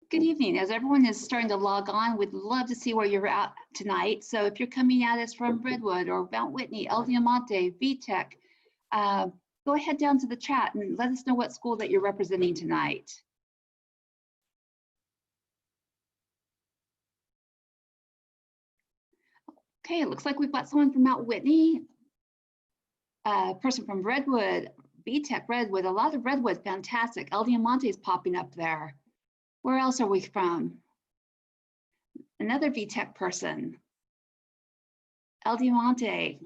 Good evening. As everyone is starting to log on, we'd love to see where you're at tonight. So if you're coming at us from Redwood or Mount Whitney, El Diamante, VTech, go ahead down to the chat and let us know what school that you're representing tonight. Okay, it looks like we've got someone from Mount Whitney, a person from Redwood, VTech Redwood, a lot of Redwood, fantastic. El Diamante is popping up there. Where else are we from? Another VTech person. El Diamante.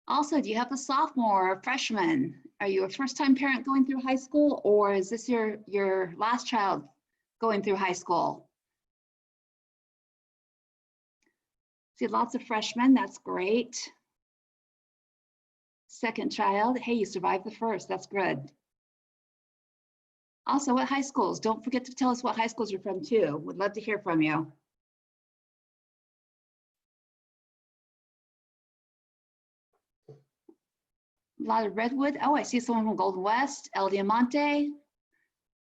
Also, do you have a sophomore or a freshman? Are you a first-time parent going through high school, or is this your last child going through high school? See lots of freshmen, that's great. Second child, hey, you survived the first, that's good. Also, what high schools? Don't forget to tell us what high schools you're from too. We'd love to hear from you. A lot of Redwood. Oh, I see someone from Golden West, El Diamante,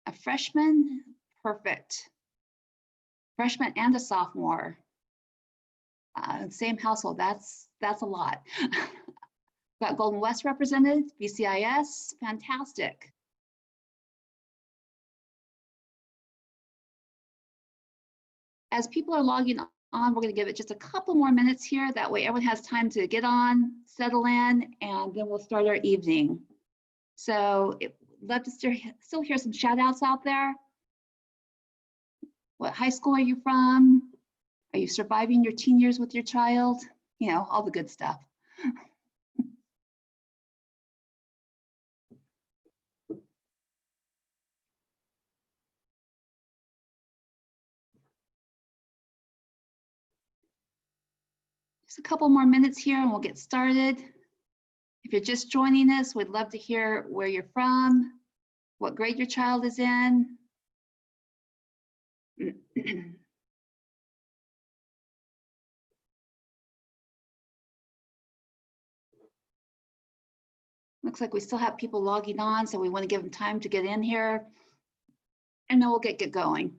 a freshman, perfect. Freshman and a sophomore. Same household, that's a lot. Got Golden West represented, BCIS, fantastic. As people are logging on, we're going to give it just a couple more minutes here. That way everyone has time to get on, settle in, and then we'll start our evening. So love to still hear some shout outs out there. What high school are you from? Are you surviving your teen years with your child? You know, all the good stuff. Just a couple more minutes here and we'll get started. If you're just joining us, we'd love to hear where you're from, what grade your child is in. Looks like we still have people logging on, so we want to give them time to get in here, and then we'll get going.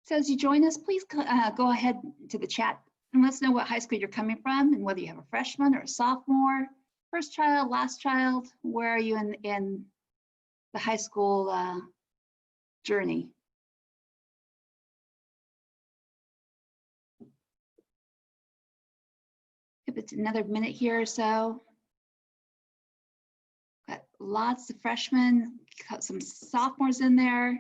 So as you join us, please go ahead to the chat and let us know what high school you're coming from and whether you have a freshman or a sophomore, first child, last child, where are you in the high school journey? If it's another minute here or so. Got lots of freshmen, got some sophomores in there.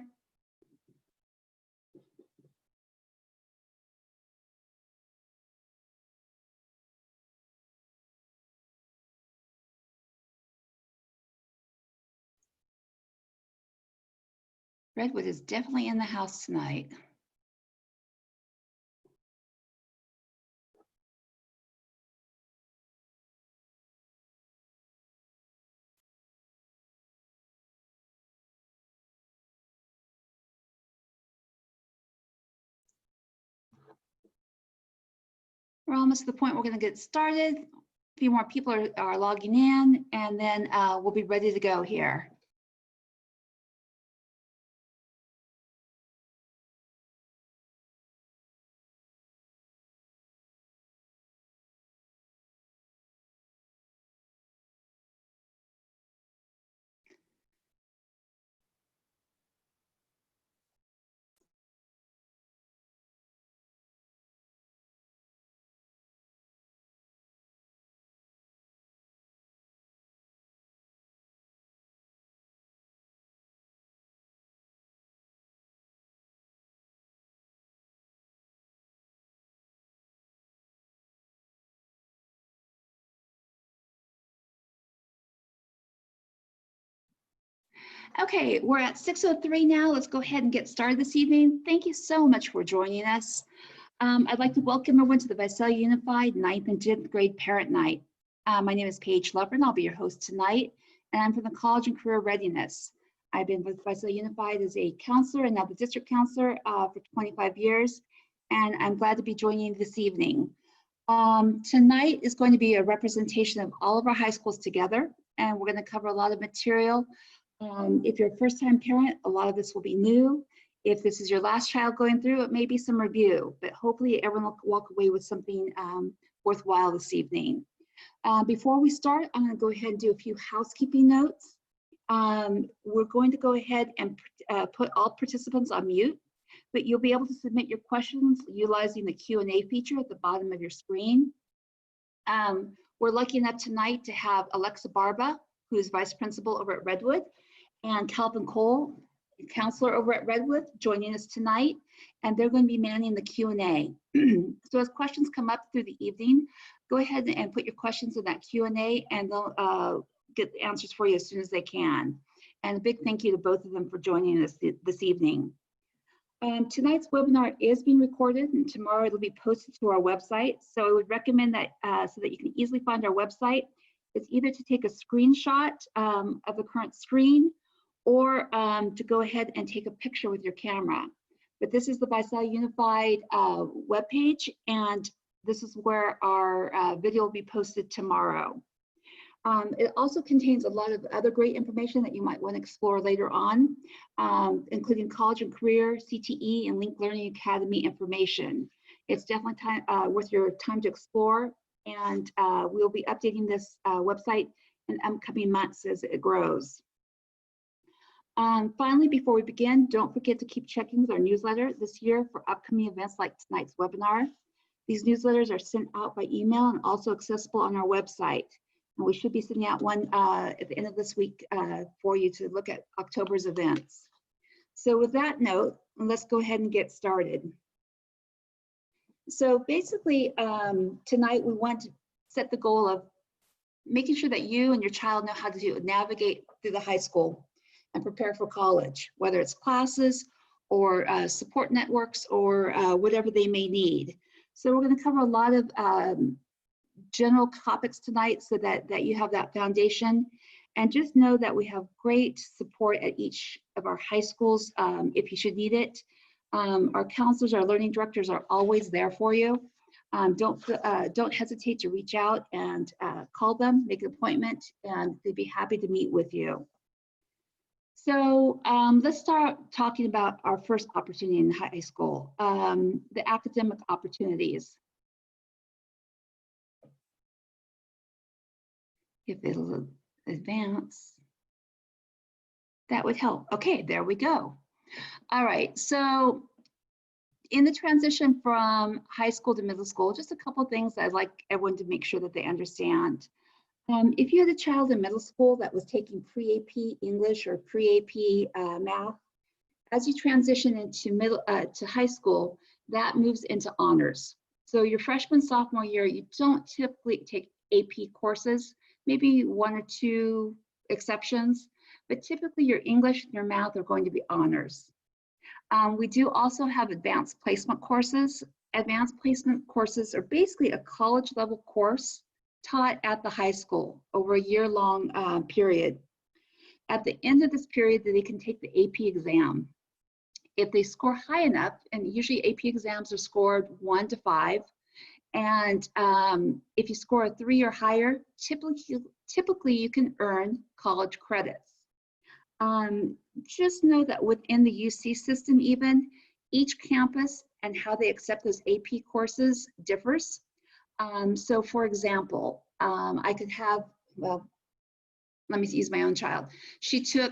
Redwood is definitely in the house tonight. We're almost to the point we're going to get started. A few more people are logging in, and then we'll be ready to go here. Okay, we're at 6:03 now. Let's go ahead and get started this evening. Thank you so much for joining us. I'd like to welcome everyone to the Visalia Unified 9th and 10th grade parent night. My name is Paige Lover, and I'll be your host tonight, and I'm from the College and Career Readiness. I've been with Visalia Unified as a counselor and now the district counselor for 25 years, and I'm glad to be joining you this evening. Tonight is going to be a representation of all of our high schools together, and we're going to cover a lot of material. If you're a first-time parent, a lot of this will be new. If this is your last child going through, it may be some review, but hopefully everyone will walk away with something worthwhile this evening. Before we start, I'm going to go ahead and do a few housekeeping notes. We're going to go ahead and put all participants on mute, but you'll be able to submit your questions utilizing the Q&A feature at the bottom of your screen. We're lucky enough tonight to have Alexa Barba, who is vice principal over at Redwood, and Calvin Cole, counselor over at Redwood, joining us tonight, and they're going to be manning the Q&A. So as questions come up through the evening, go ahead and put your questions in that Q&A, and they'll get the answers for you as soon as they can. And a big thank you to both of them for joining us this evening. Tonight's webinar is being recorded, and tomorrow it'll be posted to our website. So I would recommend that so that you can easily find our website, it's either to take a screenshot of the current screen, or to go ahead and take a picture with your camera. But this is the Visalia Unified webpage, and this is where our video will be posted tomorrow. It also contains a lot of other great information that you might want to explore later on, including college and career, CTE, and Link Learning Academy information. It's definitely worth your time to explore, and we'll be updating this website in upcoming months as it grows. Finally, before we begin, don't forget to keep checking with our newsletter this year for upcoming events like tonight's webinar. These newsletters are sent out by email and also accessible on our website. And we should be sending out one at the end of this week for you to look at October's events. So with that note, let's go ahead and get started. So basically, tonight we want to set the goal of making sure that you and your child know how to navigate through the high school and prepare for college, whether it's classes or support networks or whatever they may need. So we're going to cover a lot of general topics tonight so that you have that foundation. And just know that we have great support at each of our high schools if you should need it. Our counselors, our learning directors are always there for you. Don't hesitate to reach out and call them, make an appointment, and they'd be happy to meet with you. So let's start talking about our first opportunity in high school, the academic opportunities. If it'll advance, that would help. Okay, there we go. All right, so in the transition from high school to middle school, just a couple of things I'd like everyone to make sure that they understand. If you had a child in middle school that was taking pre-AP English or pre-AP math, as you transition into to high school, that moves into honors. So your freshman, sophomore year, you don't typically take AP courses, maybe one or two exceptions, but typically your English and your math are going to be honors. We do also have advanced placement courses. Advanced placement courses are basically a college level course taught at the high school over a year-long period. At the end of this period, they can take the AP exam. If they score high enough, and usually AP exams are scored 1 to 5, and if you score a 3 or higher, typically you can earn college credits. Just know that within the UC system even, each campus and how they accept those AP courses differs. So for example, I could have, well, let me use my own child. She took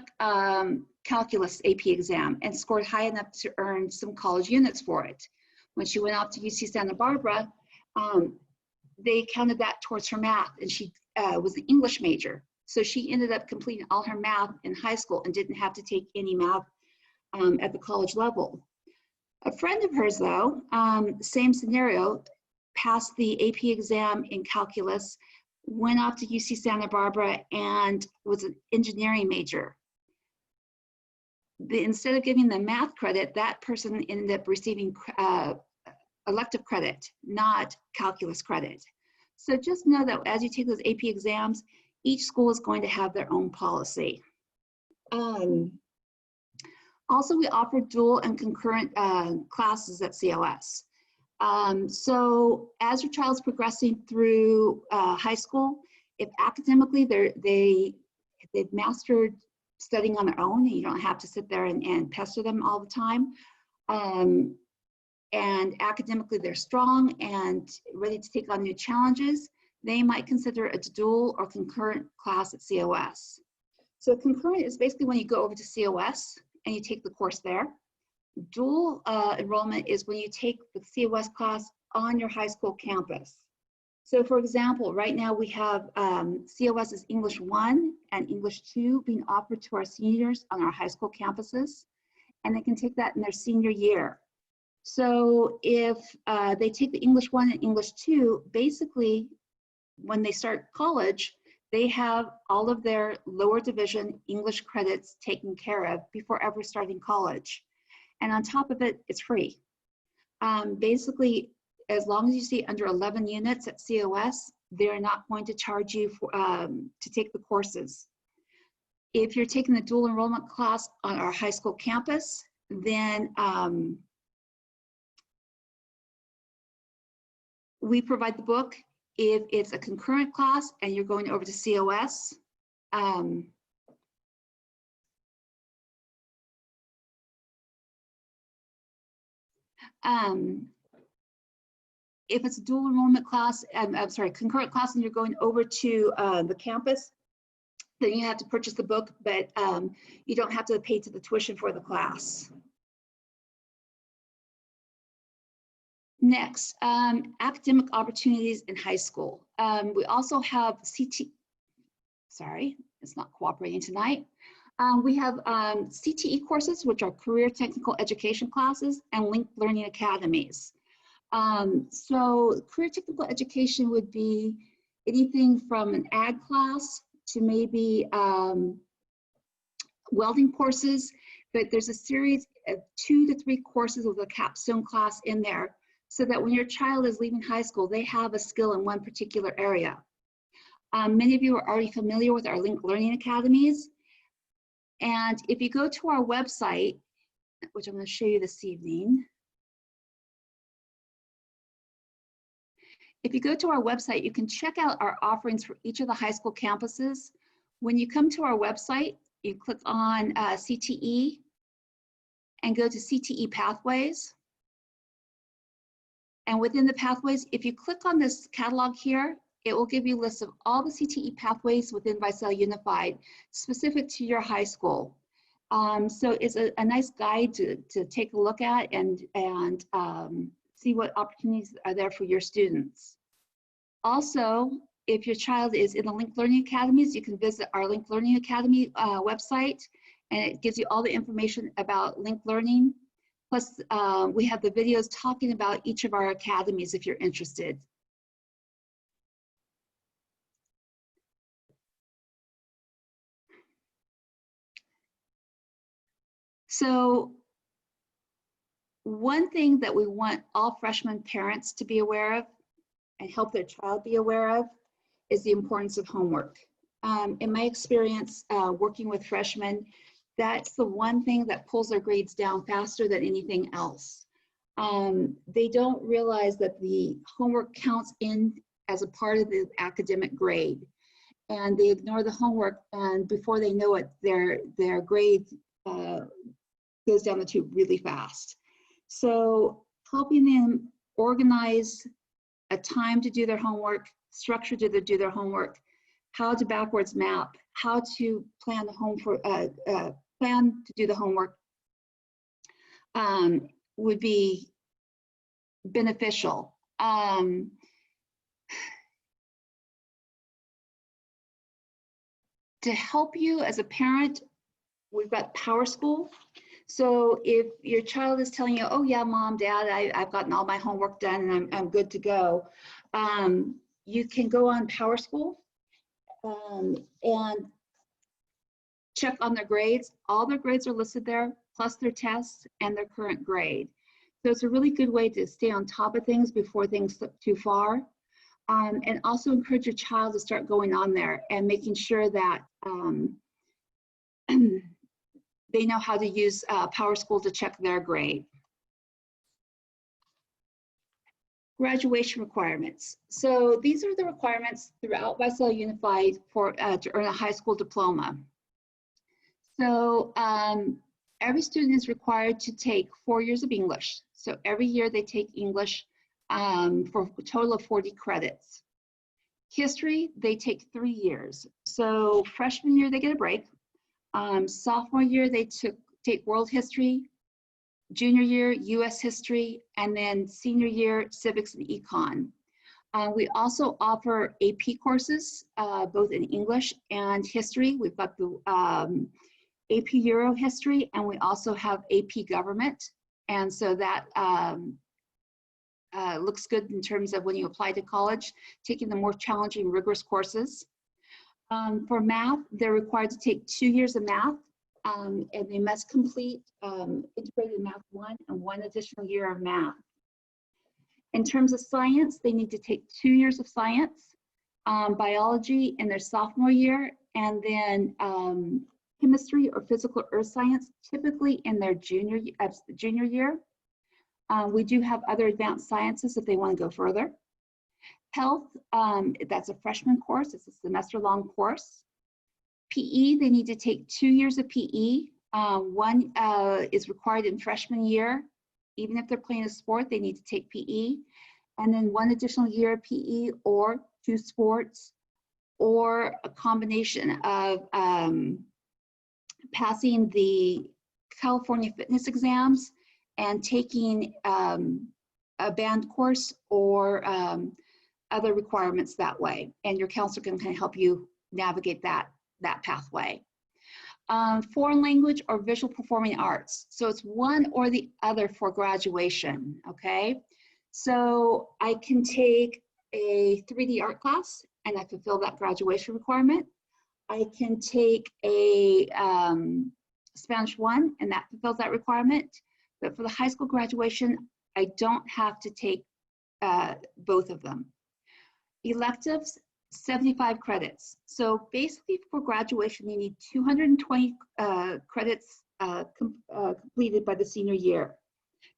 calculus AP exam and scored high enough to earn some college units for it. When she went off to UC Santa Barbara, they counted that towards her math, and she was an English major. So she ended up completing all her math in high school and didn't have to take any math at the college level. A friend of hers though, same scenario, passed the AP exam in calculus, went off to UC Santa Barbara and was an engineering major. Instead of giving the math credit, that person ended up receiving elective credit, not calculus credit. So just know that as you take those AP exams, each school is going to have their own policy. Also, we offer dual and concurrent classes at COS. So as your child's progressing through high school, if academically they've mastered studying on their own, and you don't have to sit there and pester them all the time, and academically they're strong and ready to take on new challenges, they might consider a dual or concurrent class at COS. So concurrent is basically when you go over to COS and you take the course there. Dual enrollment is when you take the COS class on your high school campus. So for example, right now we have COS's English 1 and English 2 being offered to our seniors on our high school campuses, and they can take that in their senior year. So if they take the English 1 and English 2, basically when they start college, they have all of their lower division English credits taken care of before ever starting college. And on top of it, it's free. Basically, as long as you stay under 11 units at COS, they're not going to charge you for, to take the courses. If you're taking the dual enrollment class on our high school campus, then we provide the book. If it's a concurrent class and you're going over to COS, if it's a dual enrollment class, I'm sorry, concurrent class, and you're going over to the campus, then you have to purchase the book, but you don't have to pay to the tuition for the class. Next, academic opportunities in high school. We also have sorry, it's not cooperating tonight. We have CTE courses, which are career technical education classes, and linked learning academies. So career technical education would be anything from an ag class to maybe welding courses, but there's a series of 2 to 3 courses with a capstone class in there, so that when your child is leaving high school, they have a skill in one particular area. Many of you are already familiar with our linked learning academies. And if you go to our website, which I'm going to show you this evening, if you go to our website, you can check out our offerings for each of the high school campuses. When you come to our website, you click on CTE and go to CTE Pathways. And within the pathways, if you click on this catalog here, it will give you a list of all the CTE pathways within Vicel Unified, specific to your high school. So it's a nice guide to take a look at and see what opportunities are there for your students. Also, if your child is in the Linked Learning Academies, you can visit our Linked Learning Academy website, and it gives you all the information about linked learning. Plus, we have the videos talking about each of our academies if you're interested. So one thing that we want all freshman parents to be aware of and help their child be aware of is the importance of homework. In my experience working with freshmen, that's the one thing that pulls their grades down faster than anything else. They don't realize that the homework counts in as a part of the academic grade, and they ignore the homework, and before they know it, their grade goes down the tube really fast. So helping them organize a time to do their homework, structure to do their homework, how to backwards map, how to plan the plan to do the homework would be beneficial. To help you as a parent, we've got Power School. So if your child is telling you, oh yeah, mom, dad, I've gotten all my homework done and I'm good to go, you can go on Power School and check on their grades. All their grades are listed there, plus their tests and their current grade. So it's a really good way to stay on top of things before things slip too far. And also encourage your child to start going on there and making sure that they know how to use PowerSchool to check their grade. Graduation requirements. So these are the requirements throughout Visalia Unified for to earn a high school diploma. So every student is required to take 4 years of English. So every year they take English for a total of 40 credits. History, they take 3 years. So freshman year, they get a break. Sophomore year, they take world history. Junior year, US history, and then senior year, civics and econ. We also offer AP courses, both in English and history. We've got the AP Euro history, and we also have AP government. And so that looks good in terms of when you apply to college, taking the more challenging, rigorous courses. For math, they're required to take 2 years of math. And they must complete integrated math 1 and 1 additional year of math. In terms of science, they need to take 2 years of science, biology in their sophomore year, and then chemistry or physical earth science, typically in their junior year. We do have other advanced sciences if they want to go further. Health, that's a freshman course. It's a semester-long course. PE, they need to take 2 years of PE. One is required in freshman year. Even if they're playing a sport, they need to take PE. And then 1 additional year of PE or 2 sports, or a combination of passing the California fitness exams and taking a band course or other requirements that way. And your counselor can kind of help you navigate that pathway. Foreign language or visual performing arts. So it's one or the other for graduation, okay? So I can take a 3D art class and I fulfill that graduation requirement. I can take a Spanish 1 and that fulfills that requirement. But for the high school graduation, I don't have to take both of them. Electives, 75 credits. So basically for graduation, you need 220 credits completed by the senior year.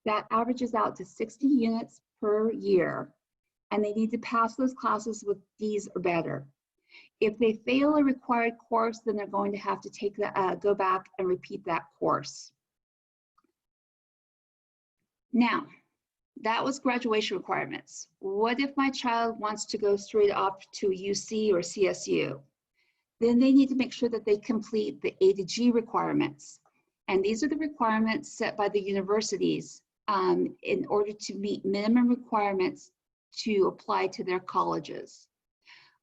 That averages out to 60 units per year. And they need to pass those classes with D's or better. If they fail a required course, then they're going to have to take go back and repeat that course. Now, that was graduation requirements. What if my child wants to go straight off to UC or CSU? Then they need to make sure that they complete the A to G requirements. And these are the requirements set by the universities in order to meet minimum requirements to apply to their colleges.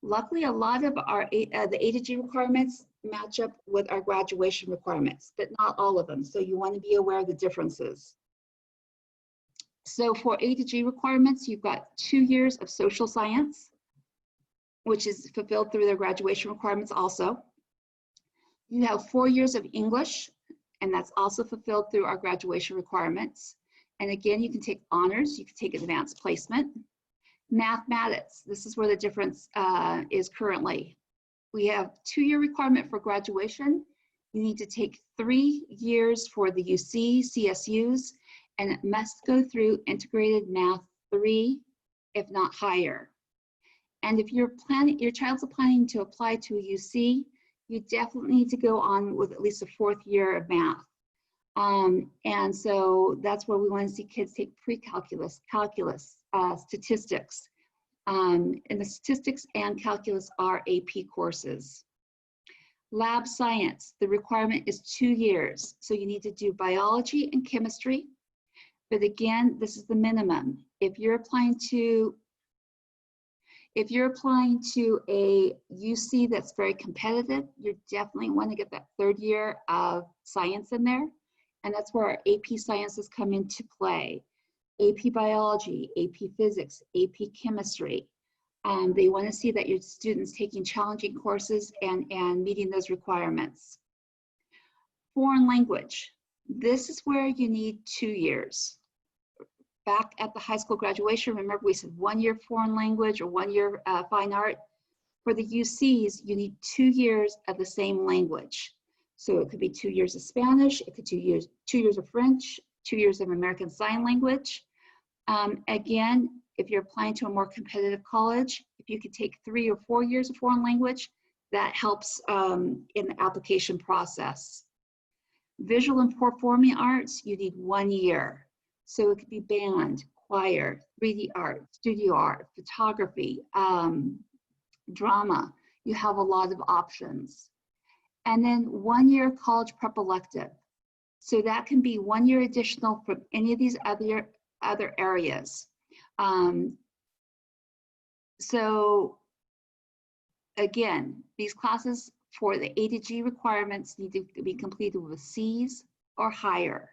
Luckily, a lot of our the A to G requirements match up with our graduation requirements, but not all of them. So you want to be aware of the differences. So for A to G requirements, you've got 2 years of social science, which is fulfilled through their graduation requirements also. You have 4 years of English, and that's also fulfilled through our graduation requirements. And again, you can take honors, you can take advanced placement. Mathematics, this is where the difference is currently. We have 2-year requirement for graduation. You need to take 3 years for the UC, CSUs, and it must go through integrated math 3, if not higher. And if your child's planning to apply to a UC, you definitely need to go on with at least a 4th year of math. And so that's where we want to see kids take pre-calculus, calculus, statistics. And the statistics and calculus are AP courses. Lab science, the requirement is 2 years. So you need to do biology and chemistry. But again, this is the minimum. If you're applying to a UC that's very competitive, you definitely want to get that 3rd year of science in there. And that's where our AP sciences come into play. AP biology, AP physics, AP chemistry. They want to see that your students taking challenging courses and meeting those requirements. Foreign language. This is where you need 2 years. back at the high school graduation, remember we said 1 year foreign language or 1 year fine art. For the UCs, you need 2 years of the same language. So it could be 2 years of Spanish, it could be 2 years of French, 2 years of American Sign Language. Again, if you're applying to a more competitive college, if you could take 3 or 4 years of foreign language, that helps in the application process. Visual and performing arts, you need 1 year. So it could be band, choir, 3D art, studio art, photography, drama. You have a lot of options. And then 1 year college prep elective. So that can be 1 year additional from any of these other areas. So again, these classes for the A to G requirements need to be completed with C's or higher.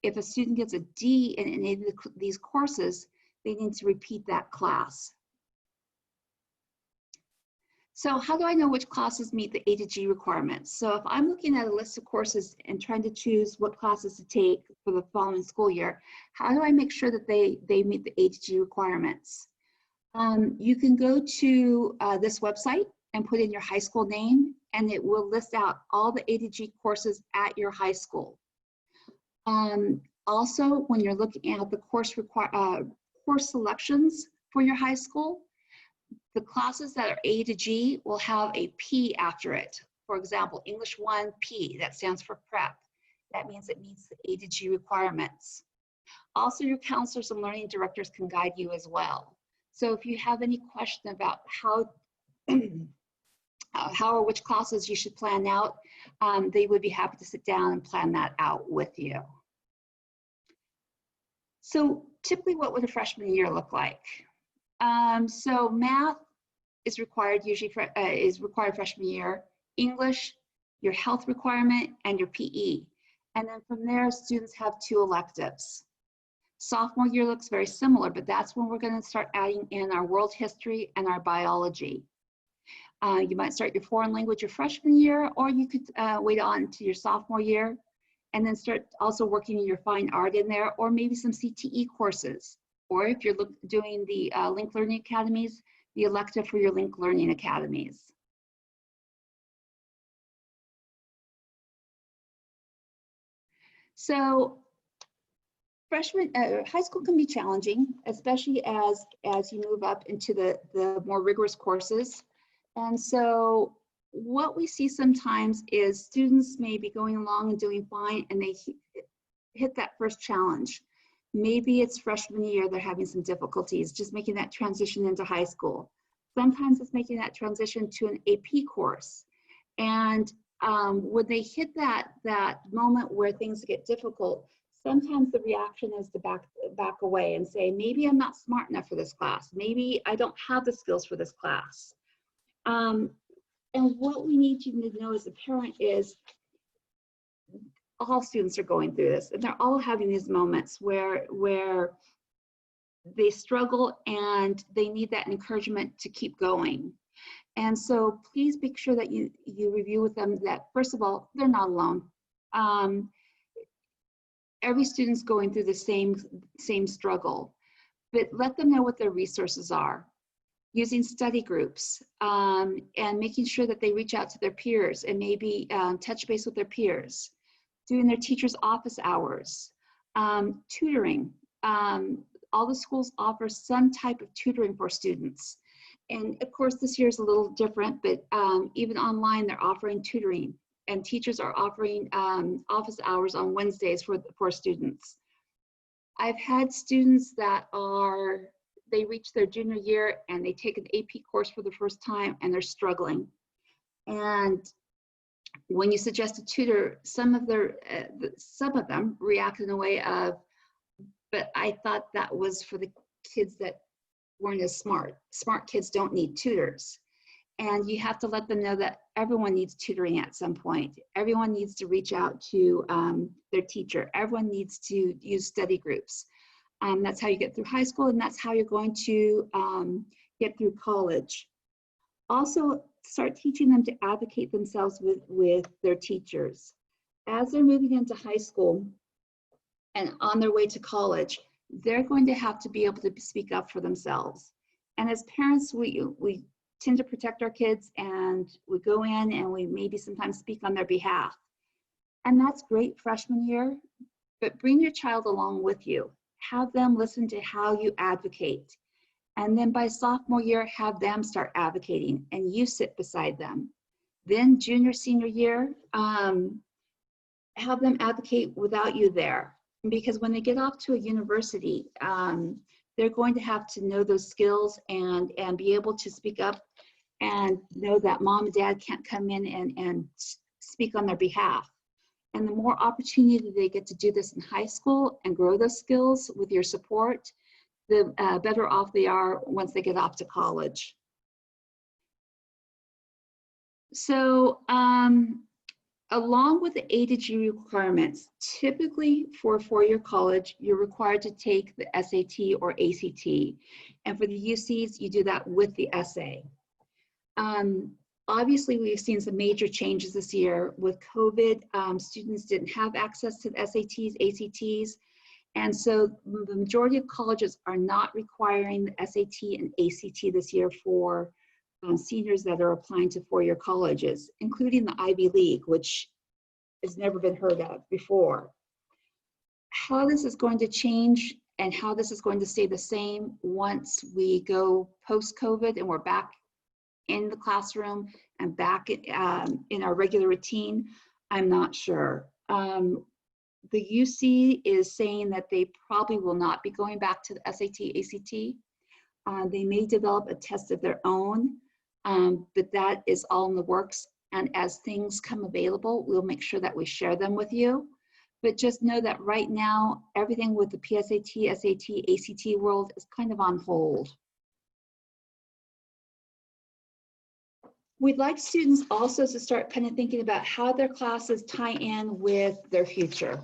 If a student gets a D in any of these courses, they need to repeat that class. So how do I know which classes meet the A to G requirements? So if I'm looking at a list of courses and trying to choose what classes to take for the following school year, how do I make sure that they meet the A to G requirements? You can go to this website and put in your high school name, and it will list out all the A to G courses at your high school. Also, when you're looking at the course selections for your high school, the classes that are A to G will have a P after it. For example, English 1 P, that stands for prep. That means it meets the A to G requirements. Also, your counselors and learning directors can guide you as well. So if you have any question about how or which classes you should plan out, they would be happy to sit down and plan that out with you. So typically, what would a freshman year look like? So math is required usually freshman year. English, your health requirement, and your PE. And then from there, students have 2 electives. Sophomore year looks very similar, but that's when we're going to start adding in our world history and our biology. You might start your foreign language your freshman year, or you could wait on to your sophomore year and then start also working your fine art in there, or maybe some CTE courses. Or if you're doing the Link Learning Academies, the elective for your Link Learning Academies. So high school can be challenging, especially as you move up into the more rigorous courses. And so what we see sometimes is students may be going along and doing fine, and they hit that first challenge. Maybe it's freshman year, they're having some difficulties just making that transition into high school. Sometimes it's making that transition to an AP course. And when they hit that moment where things get difficult, sometimes the reaction is to back away and say, maybe I'm not smart enough for this class. Maybe I don't have the skills for this class. And what we need you to know as a parent is all students are going through this, and they're all having these moments where they struggle and they need that encouragement to keep going. And so please make sure that you review with them that, first of all, they're not alone. Every student's going through the same struggle, but let them know what their resources are. Using study groups and making sure that they reach out to their peers and maybe touch base with their peers. Doing their teacher's office hours, tutoring. All the schools offer some type of tutoring for students. And of course, this year is a little different, but even online, they're offering tutoring. And teachers are offering office hours on Wednesdays for students. I've had students that they reach their junior year and they take an AP course for the first time and they're struggling. And when you suggest a tutor, some of them react in a way of, but I thought that was for the kids that weren't as smart. Smart kids don't need tutors. And you have to let them know that everyone needs tutoring at some point. Everyone needs to reach out to their teacher. Everyone needs to use study groups. That's how you get through high school, and that's how you're going to get through college. Also, start teaching them to advocate themselves with their teachers. As they're moving into high school and on their way to college, they're going to have to be able to speak up for themselves. And as parents, we tend to protect our kids, and we go in and we maybe sometimes speak on their behalf. And that's great freshman year, but bring your child along with you. Have them listen to how you advocate. And then by sophomore year, have them start advocating and you sit beside them. Then junior, senior year, have them advocate without you there. Because when they get off to a university, they're going to have to know those skills and be able to speak up and know that mom and dad can't come in and speak on their behalf. And the more opportunity they get to do this in high school and grow those skills with your support, the better off they are once they get off to college. So along with the A to G requirements, typically for a four-year college, you're required to take the SAT or ACT. And for the UCs, you do that with the essay. Obviously, we've seen some major changes this year. With COVID, students didn't have access to the SATs, ACTs, and so the majority of colleges are not requiring the SAT and ACT this year for seniors that are applying to four-year colleges, including the Ivy League, which has never been heard of before. How this is going to change and how this is going to stay the same once we go post-COVID and we're back in the classroom and back in our regular routine, I'm not sure. The UC is saying that they probably will not be going back to the SAT, ACT. They may develop a test of their own, but that is all in the works. And as things come available, we'll make sure that we share them with you. But just know that right now, everything with the PSAT, SAT, ACT world is kind of on hold. We'd like students also to start kind of thinking about how their classes tie in with their future,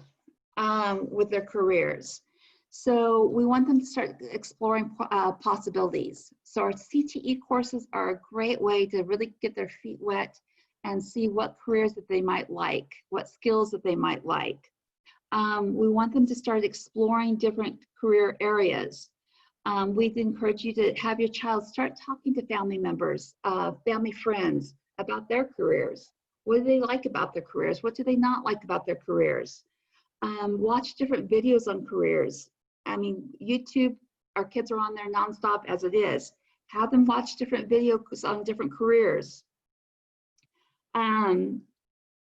with their careers. So we want them to start exploring possibilities. So our CTE courses are a great way to really get their feet wet and see what careers that they might like, what skills that they might like. We want them to start exploring different career areas. We'd encourage you to have your child start talking to family members, family friends about their careers. What do they like about their careers? What do they not like about their careers? Watch different videos on careers. I mean, YouTube, our kids are on there nonstop as it is. Have them watch different videos on different careers.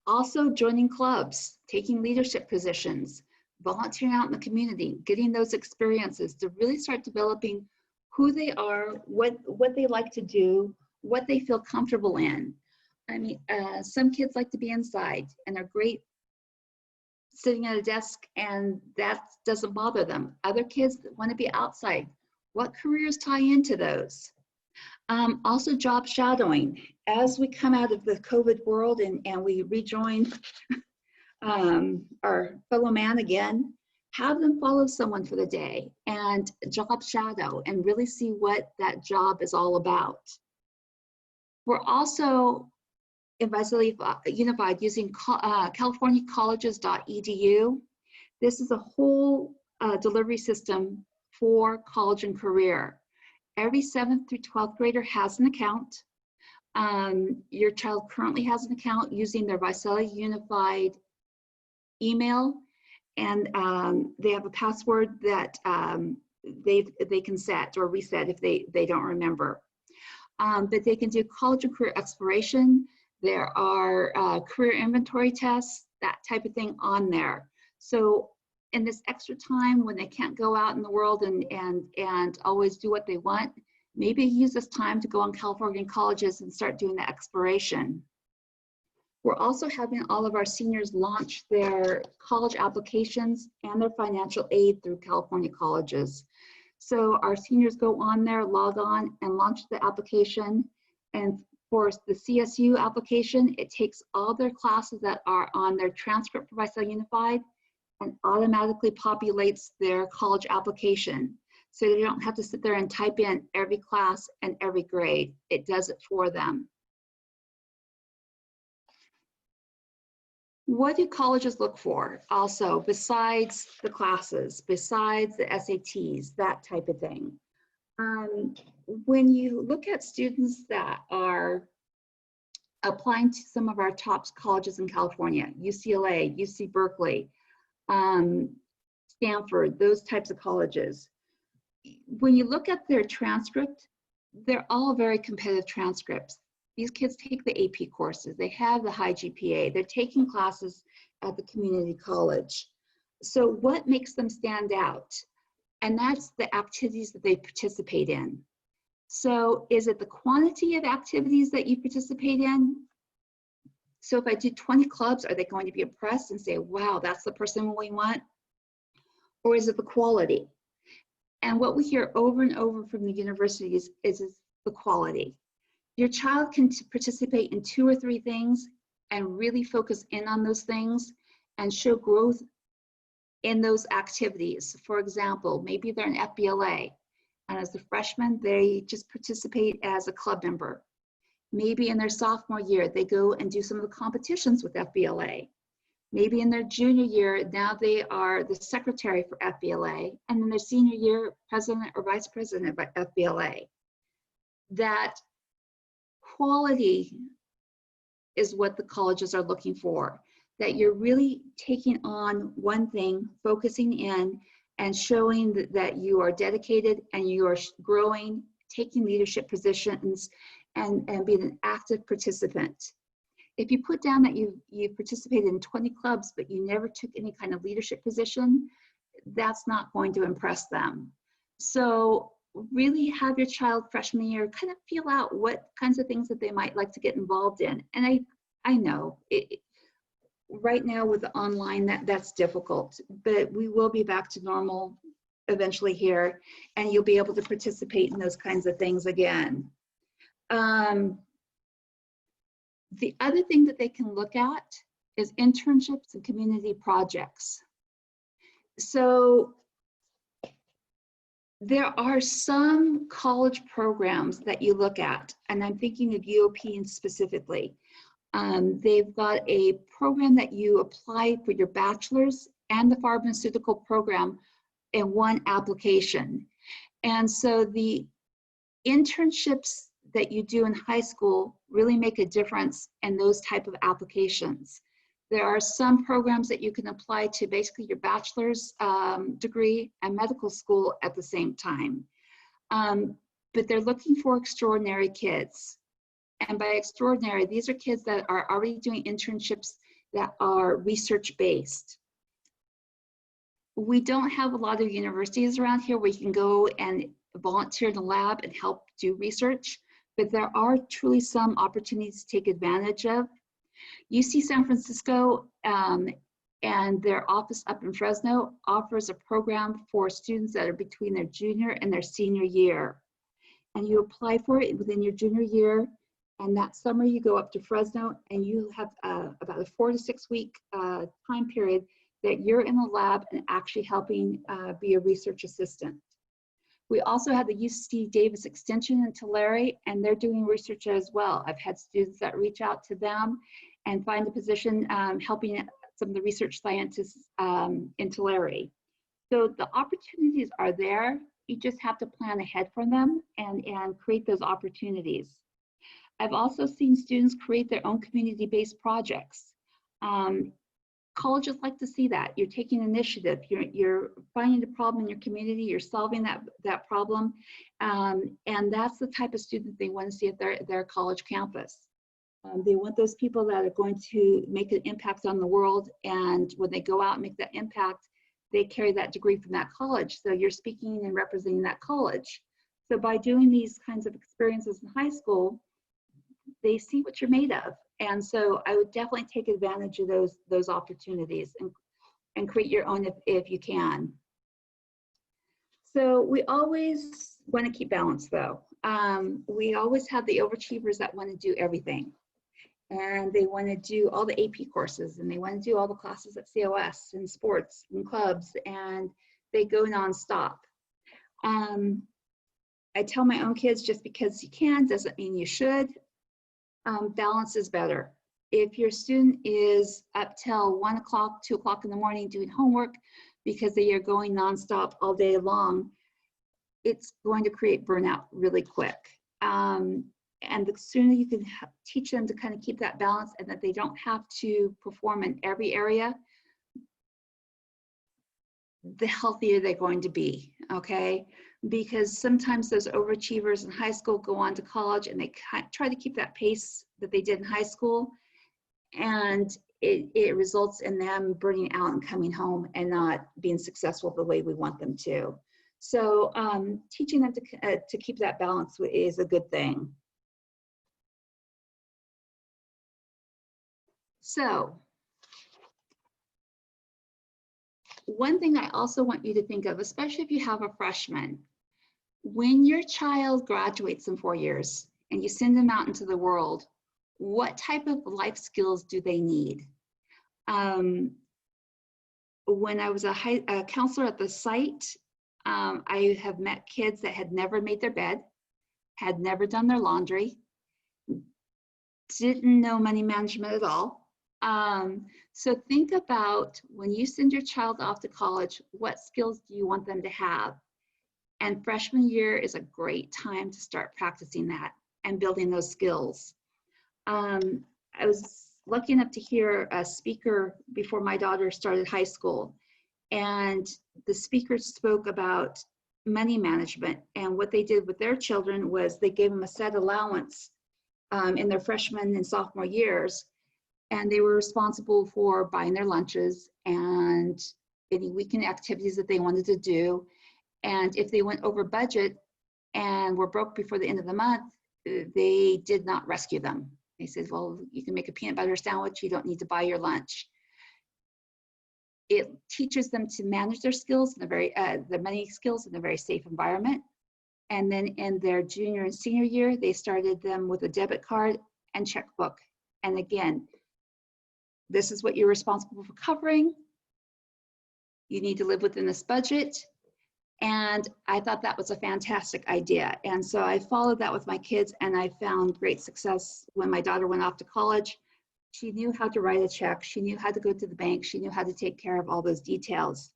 Also joining clubs, taking leadership positions, volunteering out in the community, getting those experiences to really start developing who they are, what they like to do, what they feel comfortable in. I mean, some kids like to be inside and are great sitting at a desk, and that doesn't bother them. Other kids want to be outside. What careers tie into those? Also job shadowing. As we come out of the COVID world and we rejoin our fellow man again, have them follow someone for the day and job shadow and really see what that job is all about. We're also in Visalia Unified using californiacolleges.edu. This is a whole delivery system for college and career. Every 7th through 12th grader has an account. Your child currently has an account using their Visalia Unified email, and they have a password that they can set or reset if they don't remember. But they can do college and career exploration. There are career inventory tests, that type of thing on there. So in this extra time when they can't go out in the world and always do what they want, maybe use this time to go on California colleges and start doing the exploration. We're also having all of our seniors launch their college applications and their financial aid through California colleges. So our seniors go on there, log on, and launch the application. And for the CSU application, it takes all their classes that are on their transcript for Visalia Unified and automatically populates their college application. So they don't have to sit there and type in every class and every grade. It does it for them. What do colleges look for also, besides the classes, besides the SATs, that type of thing? When you look at students that are applying to some of our top colleges in California, UCLA, UC Berkeley, Stanford, those types of colleges, when you look at their transcript, they're all very competitive transcripts. These kids take the AP courses, they have the high GPA, they're taking classes at the community college. So what makes them stand out? And that's the activities that they participate in. So is it the quantity of activities that you participate in? So if I do 20 clubs, are they going to be impressed and say, wow, that's the person we want? Or is it the quality? And what we hear over and over from the universities is the quality. Your child can participate in 2 or 3 things and really focus in on those things and show growth in those activities. For example, maybe they're an FBLA, and as a freshman, they just participate as a club member. Maybe in their sophomore year, they go and do some of the competitions with FBLA. Maybe in their junior year, now they are the secretary for FBLA, and in their senior year, president or vice president of FBLA. That quality is what the colleges are looking for, that you're really taking on one thing, focusing in, and showing that you are dedicated and you are growing, taking leadership positions, and being an active participant. If you put down that you participated in 20 clubs, but you never took any kind of leadership position, that's not going to impress them. So really have your child freshman year kind of feel out what kinds of things that they might like to get involved in. And I know right now with the online that's difficult, but we will be back to normal eventually here, and you'll be able to participate in those kinds of things again. The other thing that they can look at is internships and community projects. So there are some college programs that you look at, and I'm thinking of UOP specifically. They've got a program that you apply for your bachelor's and the pharmaceutical program in one application. And so the internships that you do in high school really make a difference in those type of applications. There are some programs that you can apply to basically your bachelor's degree and medical school at the same time. But they're looking for extraordinary kids. And by extraordinary, these are kids that are already doing internships that are research-based. We don't have a lot of universities around here where you can go and volunteer in the lab and help do research, but there are truly some opportunities to take advantage of. UC San Francisco and their office up in Fresno offers a program for students that are between their junior and their senior year. And you apply for it within your junior year, and that summer you go up to Fresno and you have about a 4 to 6 week time period that you're in the lab and actually helping be a research assistant. We also have the UC Davis Extension in Tulare, and they're doing research as well. I've had students that reach out to them and find a position helping some of the research scientists in Tulare. So the opportunities are there. You just have to plan ahead for them and create those opportunities. I've also seen students create their own community-based projects. Colleges like to see that. You're taking initiative, you're finding a problem in your community, you're solving that problem, and that's the type of student they want to see at their college campus. They want those people that are going to make an impact on the world, and when they go out and make that impact, they carry that degree from that college. So you're speaking and representing that college. So by doing these kinds of experiences in high school, they see what you're made of. And so I would definitely take advantage of those opportunities and create your own if you can. So we always want to keep balance though. We always have the overachievers that want to do everything. And they want to do all the AP courses, and they want to do all the classes at COS and sports and clubs, and they go nonstop. I tell my own kids, just because you can doesn't mean you should. Balance is better. if your student is up till 1 o'clock, 2 o'clock in the morning doing homework because they are going nonstop all day long, it's going to create burnout really quick. And the sooner you can teach them to kind of keep that balance and that they don't have to perform in every area, the healthier they're going to be, okay? Because sometimes those overachievers in high school go on to college and they try to keep that pace that they did in high school, and it results in them burning out and coming home and not being successful the way we want them to. So teaching them to keep that balance is a good thing. So one thing I also want you to think of, especially if you have a freshman, when your child graduates in 4 years and you send them out into the world, what type of life skills do they need? When I was a counselor at the site, I have met kids that had never made their bed, had never done their laundry, didn't know money management at all. So think about when you send your child off to college, what skills do you want them to have? And freshman year is a great time to start practicing that and building those skills. I was lucky enough to hear a speaker before my daughter started high school, and the speaker spoke about money management, and what they did with their children was they gave them a set allowance in their freshman and sophomore years, and they were responsible for buying their lunches and any weekend activities that they wanted to do. And if they went over budget and were broke before the end of the month, they did not rescue them. They said, well, you can make a peanut butter sandwich, you don't need to buy your lunch. It teaches them to manage their skills, the money skills in a very safe environment. And then in their junior and senior year, they started them with a debit card and checkbook. And again, this is what you're responsible for covering. You need to live within this budget. And I thought that was a fantastic idea. And so I followed that with my kids, and I found great success when my daughter went off to college. She knew how to write a check. She knew how to go to the bank. She knew how to take care of all those details.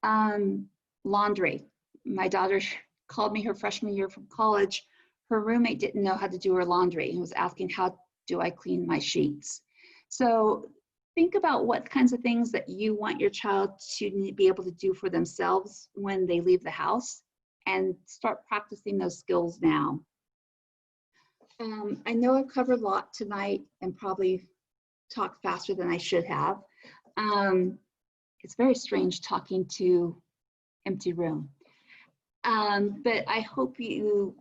Laundry. My daughter called me her freshman year from college. Her roommate didn't know how to do her laundry and was asking, how do I clean my sheets? So think about what kinds of things that you want your child to be able to do for themselves when they leave the house, and start practicing those skills now. I know I've covered a lot tonight and probably talked faster than I should have. It's very strange talking to empty room. But I hope you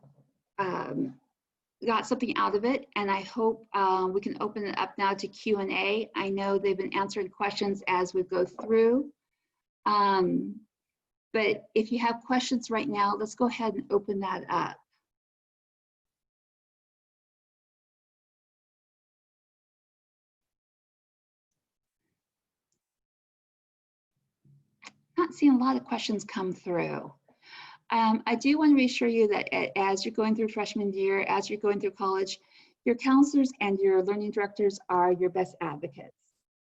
got something out of it, and I hope we can open it up now to Q&A. I know they've been answering questions as we go through. But if you have questions right now, let's go ahead and open that up. Not seeing a lot of questions come through. I do want to reassure you that as you're going through freshman year, as you're going through college, your counselors and your learning directors are your best advocates.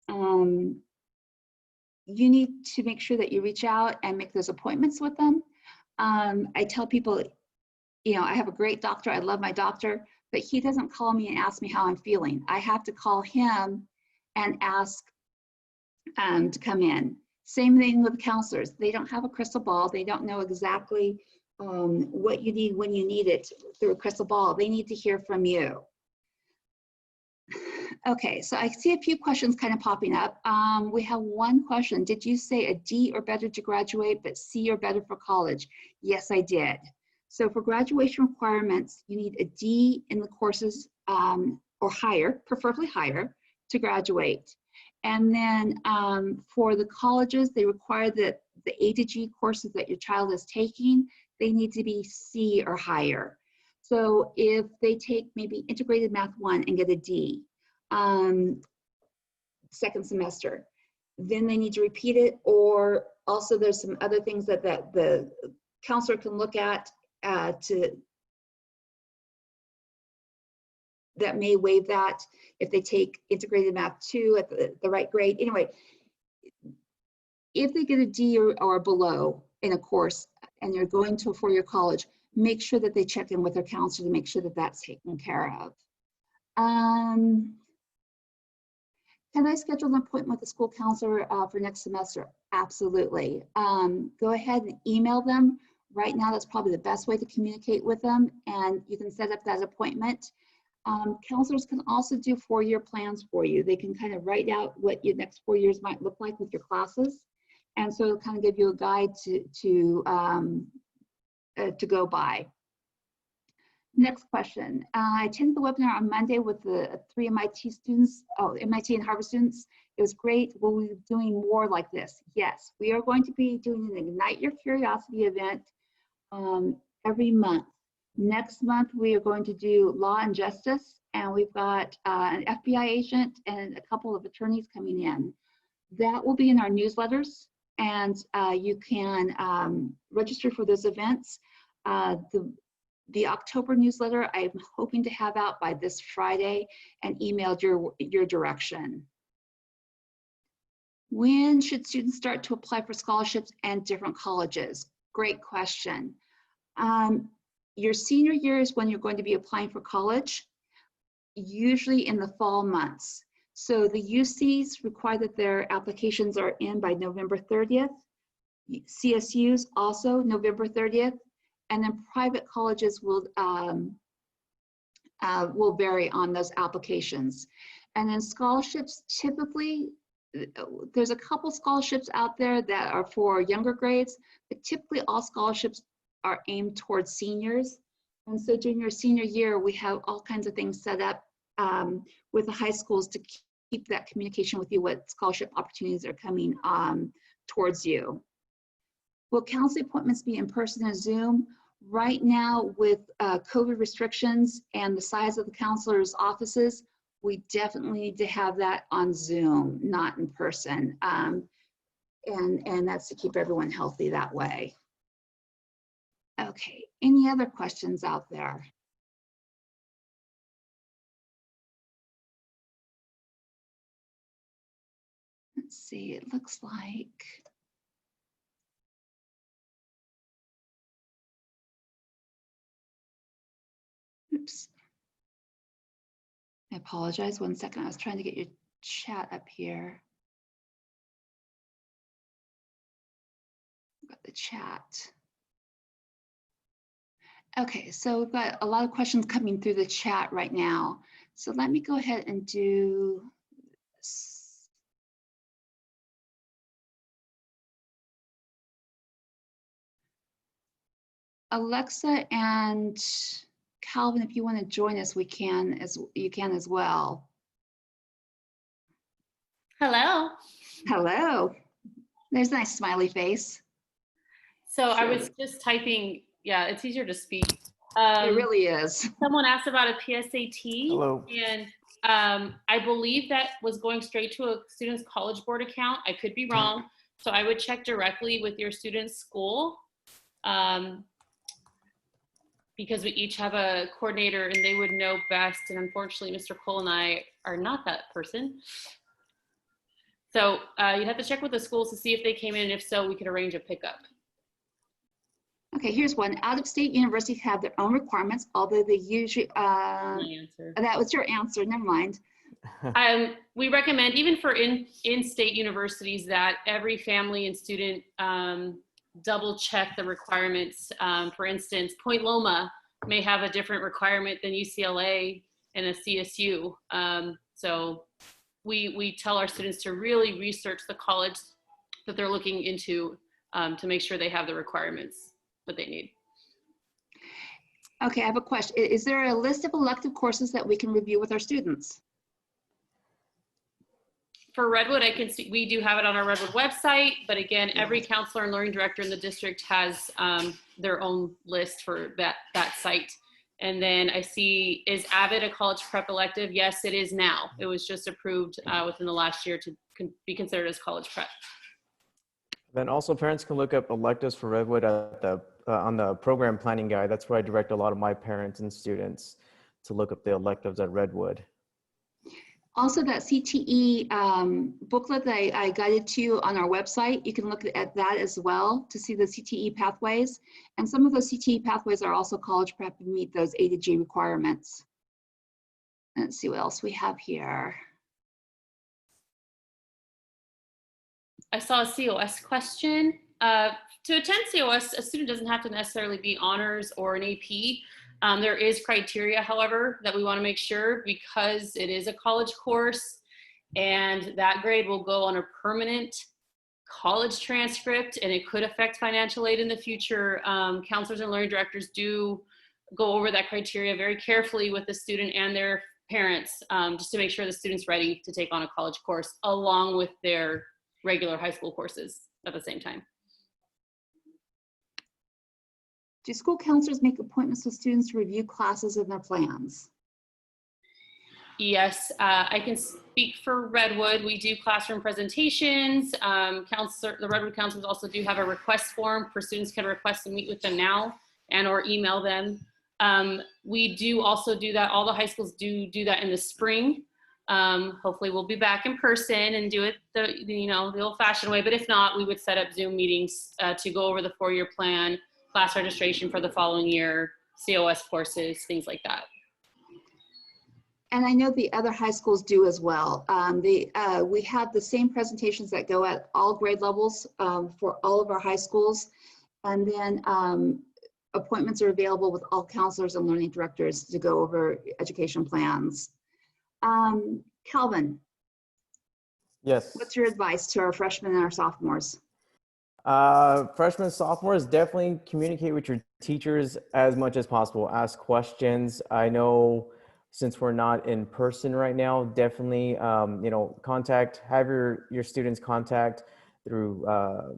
You need to make sure that you reach out and make those appointments with them. I tell people, you know, I have a great doctor, I love my doctor, but he doesn't call me and ask me how I'm feeling. I have to call him and ask to come in. Same thing with counselors. They don't have a crystal ball. They don't know exactly what you need when you need it through a crystal ball. They need to hear from you. Okay, so I see a few questions kind of popping up. We have one question. Did you say a D or better to graduate, but C or better for college? Yes, I did. So for graduation requirements, you need a D in the courses or higher, preferably higher, to graduate. And then for the colleges, they require that the A to G courses that your child is taking, they need to be C or higher. So if they take maybe integrated math 1 and get a D second semester, then they need to repeat it, or also there's some other things that the counselor can look at that may waive that if they take integrated math 2 at the right grade. Anyway, if they get a D or below in a course and you're going to a four-year college, make sure that they check in with their counselor to make sure that that's taken care of. Can I schedule an appointment with the school counselor for next semester? Absolutely. Go ahead and email them. Right now, that's probably the best way to communicate with them, and you can set up that appointment. Counselors can also do four-year plans for you. They can kind of write out what your next 4 years might look like with your classes. And so it'll kind of give you a guide to go by. Next question. I attended the webinar on Monday with the 3 MIT students, MIT and Harvard students. It was great. Will we be doing more like this? Yes, we are going to be doing an Ignite Your Curiosity event every month. Next month, we are going to do Law and Justice, and we've got an FBI agent and a couple of attorneys coming in. That will be in our newsletters, and you can register for those events. The October newsletter, I'm hoping to have out by this Friday and emailed your direction. When should students start to apply for scholarships and different colleges? Great question. Your senior year is when you're going to be applying for college, usually in the fall months. So the UCs require that their applications are in by November 30th. CSUs also November 30th. And then private colleges will vary on those applications. And then scholarships, typically, there's a couple scholarships out there that are for younger grades, but typically all scholarships are aimed towards seniors. And so during your senior year, we have all kinds of things set up with the high schools to keep that communication with you, what scholarship opportunities are coming towards you. Will counseling appointments be in person or Zoom? Right now, with COVID restrictions and the size of the counselors' offices, we definitely need to have that on Zoom, not in person. And that's to keep everyone healthy that way. Okay, any other questions out there? Let's see, it looks like. Oops. I apologize, 1 second. I was trying to get your chat up here. Got the chat. Okay, so we've got a lot of questions coming through the chat right now. So let me go ahead and do this. Alexa and Calvin, if you want to join us, you can as well. Hello. Hello. There's a nice smiley face. So I was just typing, yeah, it's easier to speak. It really is. Someone asked about a PSAT. Hello. And I believe that was going straight to a student's College Board account. I could be wrong. So I would check directly with your student's school. Because we each have a coordinator and they would know best. And unfortunately, Mr. Cole and I are not that person. So you'd have to check with the schools to see if they came in, and if so, we could arrange a pickup. Okay, here's one. Out-of-state universities have their own requirements, although they usually, that was your answer, never mind. We recommend, even for in-state universities, that every family and student double check the requirements. For instance, Point Loma may have a different requirement than UCLA and a CSU. So we tell our students to really research the college that they're looking into to make sure they have the requirements that they need. Okay, I have a question. Is there a list of elective courses that we can review with our students? For Redwood, I can see we do have it on our Redwood website, but again, every counselor and learning director in the district has their own list for that site. And then I see, is Avid a college prep elective? Yes, it is now. It was just approved within the last year to be considered as college prep. Then also parents can look up electives for Redwood at on the program planning guide. That's where I direct a lot of my parents and students. to look up the electives at Redwood. Also, that CTE booklet that I guided to on our website, you can look at that as well to see the CTE pathways. And some of those CTE pathways are also college prep and meet those A to G requirements. Let's see what else we have here. I saw a COS question. To attend COS, a student doesn't have to necessarily be honors or an AP. There is criteria, however, that we want to make sure, because it is a college course and that grade will go on a permanent college transcript and it could affect financial aid in the future. Counselors and learning directors do go over that criteria very carefully with the student and their parents, just to make sure the student's ready to take on a college course along with their regular high school courses at the same time. Do school counselors make appointments with students to review classes and their plans? Yes, I can speak for Redwood. We do classroom presentations. The Redwood counselors also do have a request form for students can request to meet with them now and or email them. We do also do that. All the high schools do that in the spring. Hopefully we'll be back in person and do it the old-fashioned way. But if not, we would set up Zoom meetings to go over the 4-year plan, class registration for the following year, COS courses, things like that. And I know the other high schools do as well. We have the same presentations that go at all grade levels for all of our high schools. And then appointments are available with all counselors and learning directors to go over education plans. Calvin. Yes. What's your advice to our freshmen and our sophomores? Freshmen, sophomores, definitely communicate with your teachers as much as possible. Ask questions. I know since we're not in person right now, definitely, have your students contact through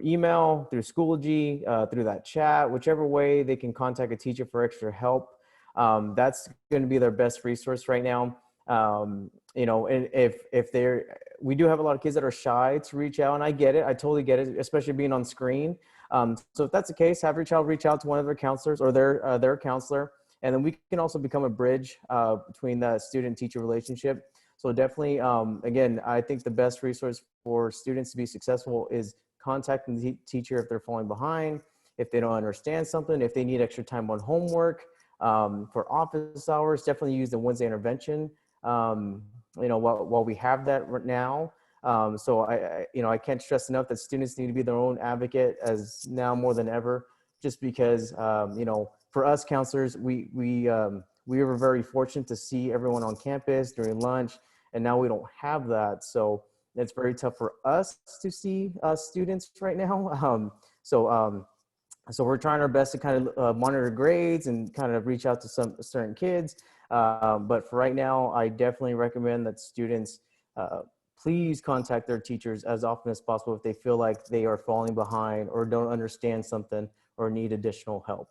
email, through Schoology, through that chat, whichever way they can contact a teacher for extra help. That's going to be their best resource right now. And if we do have a lot of kids that are shy to reach out, and I get it. I totally get it, especially being on screen. So if that's the case, have your child reach out to one of their counselors or their counselor. And then we can also become a bridge between the student-teacher relationship. So definitely, again, I think the best resource for students to be successful is contacting the teacher if they're falling behind, if they don't understand something, if they need extra time on homework. For office hours, definitely use the Wednesday intervention. While we have that right now. So I can't stress enough that students need to be their own advocate as now more than ever, just because, for us counselors, we were very fortunate to see everyone on campus during lunch, and now we don't have that. So it's very tough for us to see students right now. So we're trying our best to kind of monitor grades and kind of reach out to some certain kids. But for right now, I definitely recommend that students please contact their teachers as often as possible if they feel like they are falling behind or don't understand something or need additional help.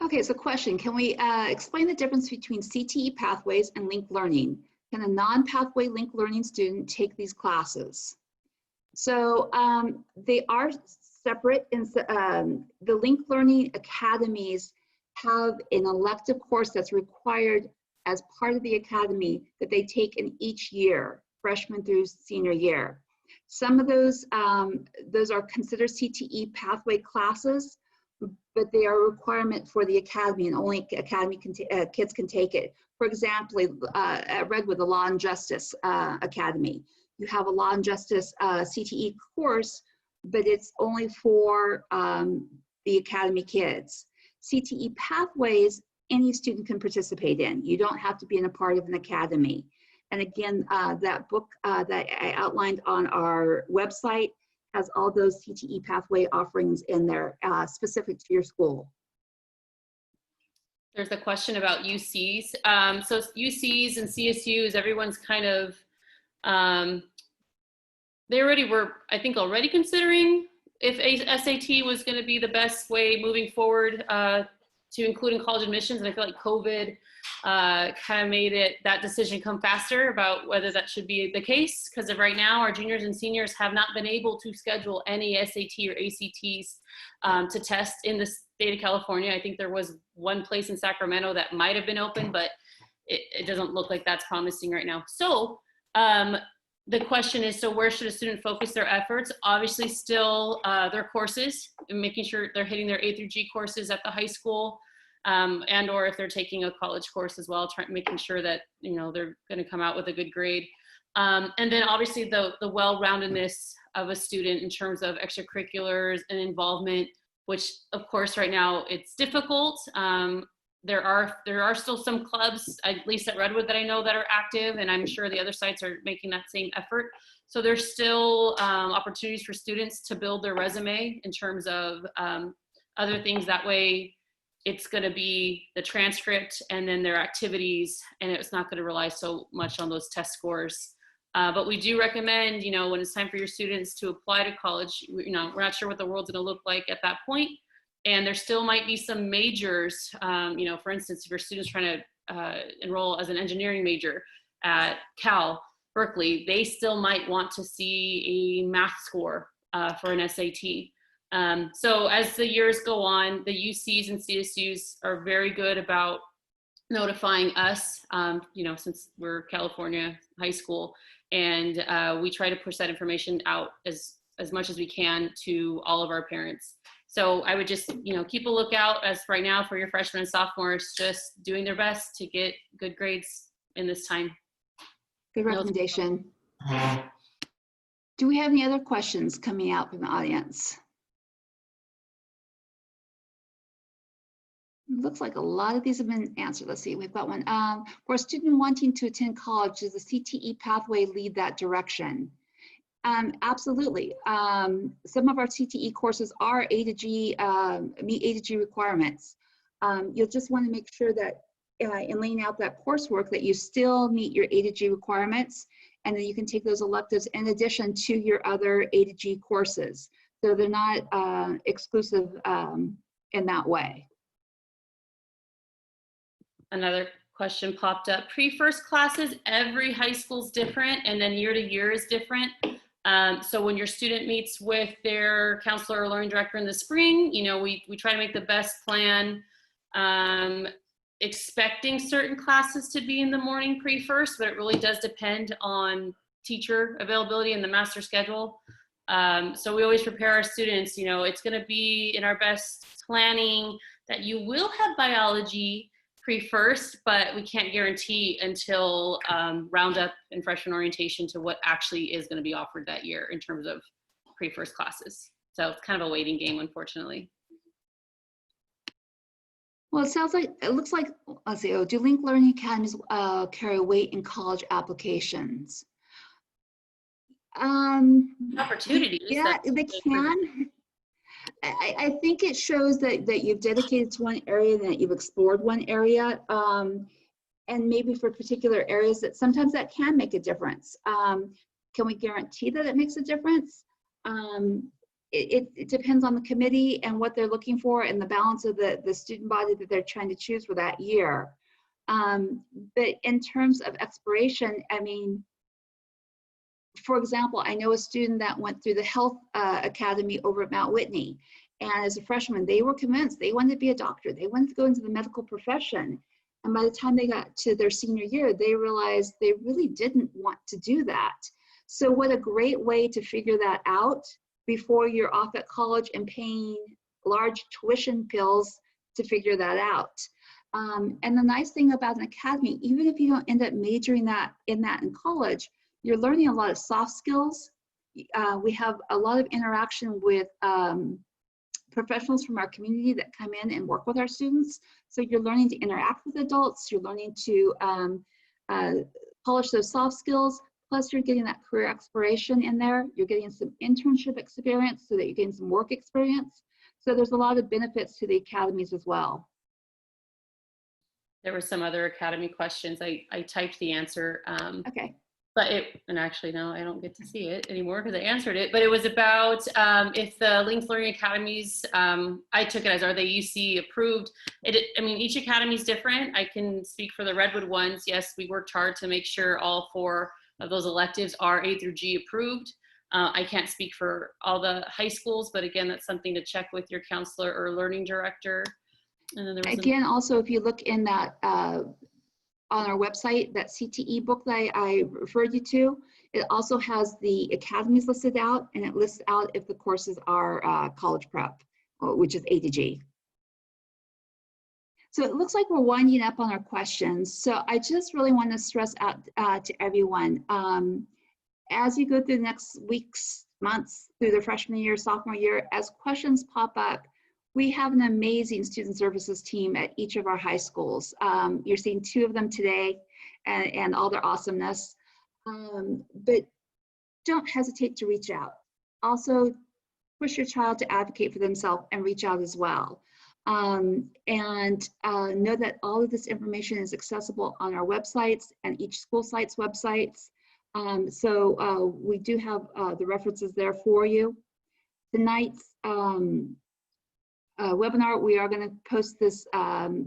Okay, so question, can we explain the difference between CTE pathways and linked learning? Can a non-pathway linked learning student take these classes? So they are separate. The linked learning academies have an elective course that's required as part of the academy that they take in each year, freshman through senior year. Some of those are considered CTE pathway classes, but they are a requirement for the academy, and only academy kids can take it. For example, at Redwood, the Law and Justice Academy, you have a Law and Justice CTE course, but it's only for the academy kids. CTE pathways, any student can participate in. You don't have to be in a part of an academy. And again, that book that I outlined on our website has all those CTE pathway offerings in there specific to your school. There's a question about UCs. So UCs and CSUs, everyone's kind of, they already were, I think, already considering if SAT was going to be the best way moving forward to include in college admissions, and I feel like COVID kind of made that decision come faster about whether that should be the case, because of right now our juniors and seniors have not been able to schedule any SAT or ACTs to test in the state of California. I think there was one place in Sacramento that might have been open, but it doesn't look like that's promising right now. So the question is, so where should a student focus their efforts? Obviously still their courses, and making sure they're hitting their A through G courses at the high school, and or if they're taking a college course as well, making sure that, you know, they're going to come out with a good grade. And then obviously the well-roundedness of a student in terms of extracurriculars and involvement, which of course right now it's difficult. There are still some clubs, at least at Redwood, that I know that are active, and I'm sure the other sites are making that same effort. So there's still opportunities for students to build their resume in terms of other things. That way it's going to be the transcript and then their activities, and it's not going to rely so much on those test scores. But we do recommend, you know, when it's time for your students to apply to college, you know, we're not sure what the world's going to look like at that point. And there still might be some majors, you know, for instance, if your student's trying to enroll as an engineering major at Cal, Berkeley, they still might want to see a math score for an SAT. So as the years go on, the UCs and CSUs are very good about notifying us, you know, since we're California high school, and we try to push that information out as much as we can to all of our parents. So I would just, you know, keep a lookout as right now for your freshmen and sophomores, just doing their best to get good grades in this time. Good recommendation. Do we have any other questions coming out from the audience? Looks like a lot of these have been answered. Let's see, we've got one. For a student wanting to attend college, does the CTE pathway lead that direction? Absolutely. Some of our CTE courses are A to G, meet A to G requirements. You'll just want to make sure that in laying out that coursework that you still meet your A to G requirements, and then you can take those electives in addition to your other A to G courses. So they're not exclusive in that way. Another question popped up. Pre-first classes, every high school's different, and then year to year is different. So when your student meets with their counselor or learning director in the spring, you know, we try to make the best plan, expecting certain classes to be in the morning pre-first, but it really does depend on teacher availability and the master schedule. So we always prepare our students, you know, it's going to be in our best planning that you will have biology pre-first, but we can't guarantee until roundup and freshman orientation to what actually is going to be offered that year in terms of pre-first classes. So it's kind of a waiting game, unfortunately. Well, it looks like, let's see, do Link Learning Academies carry weight in college applications? Opportunities. Yeah, they can. I think it shows that you've dedicated to one area and that you've explored one area, and maybe for particular areas that sometimes that can make a difference. Can we guarantee that it makes a difference? It depends on the committee and what they're looking for and the balance of the student body that they're trying to choose for that year. But in terms of expiration, I mean, for example, I know a student that went through the health academy over at Mount Whitney. And as a freshman, they were convinced they wanted to be a doctor. They wanted to go into the medical profession. And by the time they got to their senior year, they realized they really didn't want to do that. So what a great way to figure that out before you're off at college and paying large tuition bills to figure that out. And the nice thing about an academy, even if you don't end up majoring in college, you're learning a lot of soft skills. We have a lot of interaction with professionals from our community that come in and work with our students. So you're learning to interact with adults, you're learning to polish those soft skills, plus you're getting that career exploration in there. You're getting some internship experience so that you're getting some work experience. So there's a lot of benefits to the academies as well. There were some other academy questions. I typed the answer. Okay. but and actually now I don't get to see it anymore because I answered it, but it was about if the Linked Learning Academies, I took it as, are they UC approved? I mean, each academy is different. I can speak for the Redwood ones. Yes, we worked hard to make sure all 4 of those electives are A through G approved. I can't speak for all the high schools, but again, that's something to check with your counselor or learning director. And then there was Again, also, if you look in that, on our website, that CTE book that I referred you to, it also has the academies listed out, and it lists out if the courses are college prep, which is A to G. So it looks like we're winding up on our questions. So I just really want to stress out to everyone, as you go through the next weeks, months, through the freshman year, sophomore year, as questions pop up, we have an amazing student services team at each of our high schools. You're seeing 2 of them today and all their awesomeness. But don't hesitate to reach out. Also, push your child to advocate for themselves and reach out as well. And know that all of this information is accessible on our websites and each school site's websites. So we do have the references there for you. Tonight's webinar, we are going to post this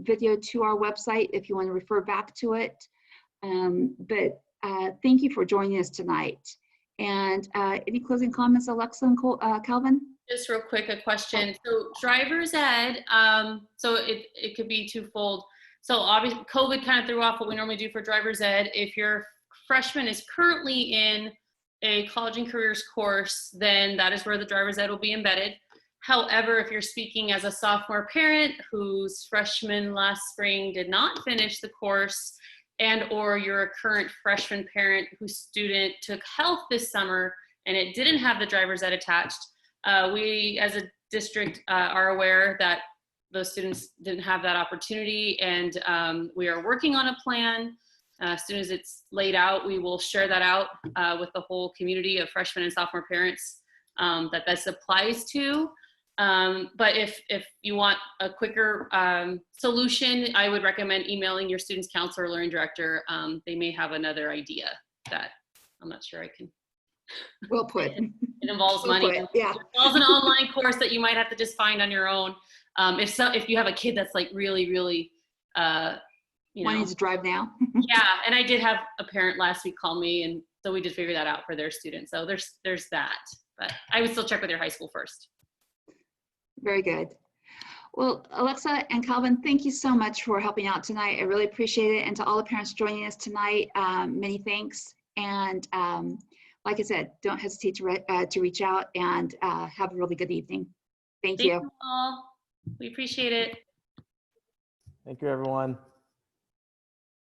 video to our website if you want to refer back to it. But thank you for joining us tonight. And any closing comments, Alexa and Calvin? just real quick, a question. So driver's ed, so it could be twofold. So obviously COVID kind of threw off what we normally do for driver's ed. If your freshman is currently in a college and careers course, then that is where the driver's ed will be embedded. However, if you're speaking as a sophomore parent whose freshman last spring did not finish the course, and or you're a current freshman parent whose student took health this summer and it didn't have the driver's ed attached, we as a district are aware that those students didn't have that opportunity, and we are working on a plan. As soon as it's laid out, we will share that out with the whole community of freshman and sophomore parents that this applies to. But if you want a quicker solution, I would recommend emailing your student's counselor or learning director. They may have another idea that I'm not sure I can. Well put. It involves money. Yeah. It involves an online course that you might have to just find on your own. If you have a kid that's like really, you know, Wanting to drive now. yeah. And I did have a parent last week call me, and so we did figure that out for their students. So there's that, but I would still check with your high school first. Very good. Well, Alexa and Calvin, thank you so much for helping out tonight. I really appreciate it. And to all the parents joining us tonight, many thanks. And like I said, don't hesitate to reach out, and have a really good evening. Thank you. Thank you all. We appreciate it. Thank you, everyone.